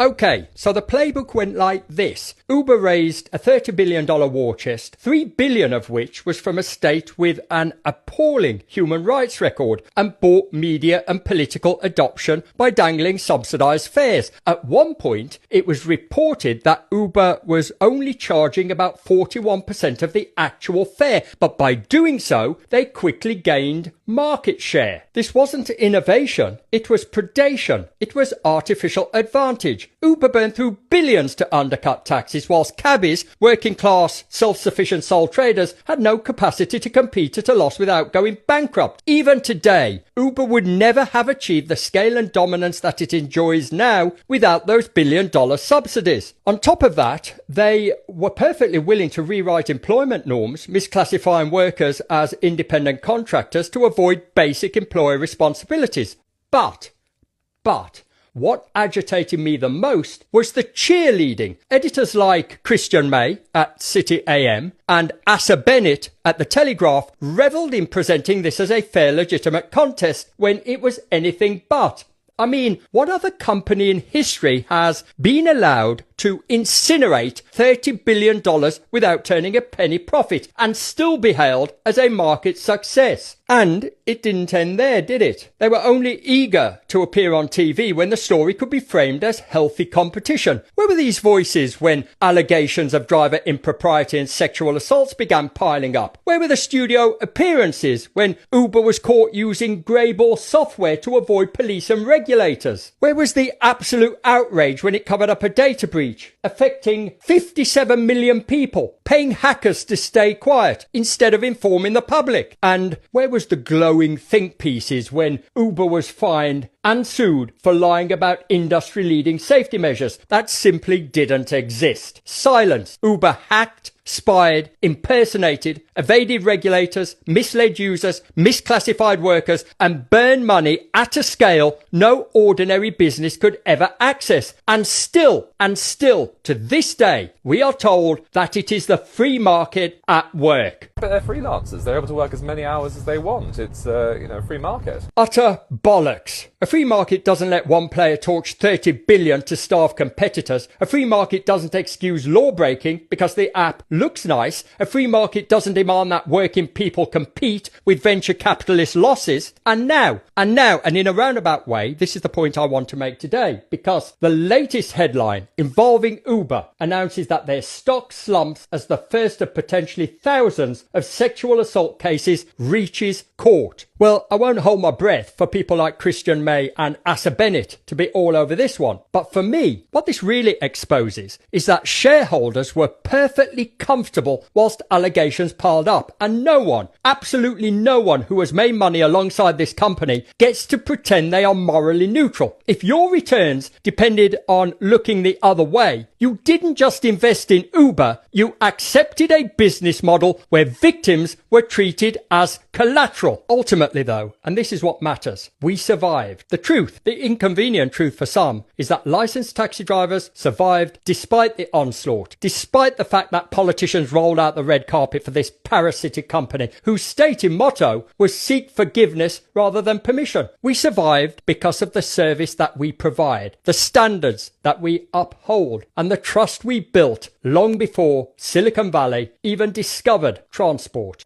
Okay, so the playbook went like this. Uber raised a $30 billion war chest, $3 billion of which was from a state with an appalling human rights record, and bought media and political adoption by dangling subsidized fares. At one point, it was reported that Uber was only charging about 41% of the actual fare, but by doing so, they quickly gained market share. This wasn't innovation, it was predation. It was artificial advantage. Uber burned through billions to undercut taxes, whilst cabbies, working class, self-sufficient sole traders, had no capacity to compete at a loss without going bankrupt. Even today, Uber would never have achieved the scale and dominance that it enjoys now without those billion-dollar subsidies. On top of that, they were perfectly willing to rewrite employment norms, misclassifying workers as independent contractors to avoid basic employer responsibilities. But, what agitated me the most was the cheerleading. Editors like Christian May at City AM and Asa Bennett at The Telegraph revelled in presenting this as a fair, legitimate contest when it was anything but. I mean, what other company in history has been allowed to incinerate $30 billion without turning a penny profit and still be hailed as a market success? And it didn't end there, did it? They were only eager to appear on TV when the story could be framed as healthy competition. Where were these voices when allegations of driver impropriety and sexual assaults began piling up? Where were the studio appearances when Uber was caught using greyball software to avoid police and regulators? Where was the absolute outrage when it covered up a data breach affecting 57 million people, paying hackers to stay quiet instead of informing the public? And where was the glowing think pieces when Uber was fined and sued for lying about industry-leading safety measures that simply didn't exist? Silence. Uber hacked, spied, impersonated, evaded regulators, misled users, misclassified workers, and burned money at a scale no ordinary business could ever access. And still, to this day, we are told that it is the free market at work. But they're freelancers. They're able to work as many hours as they want. It's a free market. Utter bollocks. A free market doesn't let one player torch 30 billion to starve competitors. A free market doesn't excuse law breaking because the app looks nice. A free market doesn't demand that working people compete with venture capitalist losses. And now, and in a roundabout way, this is the point I want to make today, because the latest headline involving Uber announces that their stock slumps as the first of potentially thousands of sexual assault cases reaches court. Well, I won't hold my breath for people like Christian May and Asa Bennett to be all over this one. But for me, what this really exposes is that shareholders were perfectly comfortable whilst allegations piled up, and no one, absolutely no one who has made money alongside this company gets to pretend they are morally neutral. If your returns depended on looking the other way, you didn't just invest in Uber, you accepted a business model where victims were treated as collateral. Ultimately though, and this is what matters, we survived. The truth, the inconvenient truth for some, is that licensed taxi drivers survived despite the onslaught, despite the fact that politicians rolled out the red carpet for this parasitic company whose stated motto was seek forgiveness rather than permission. We survived because of the service that we provide, the standards that we uphold, and the trust we built long before Silicon Valley even discovered transport.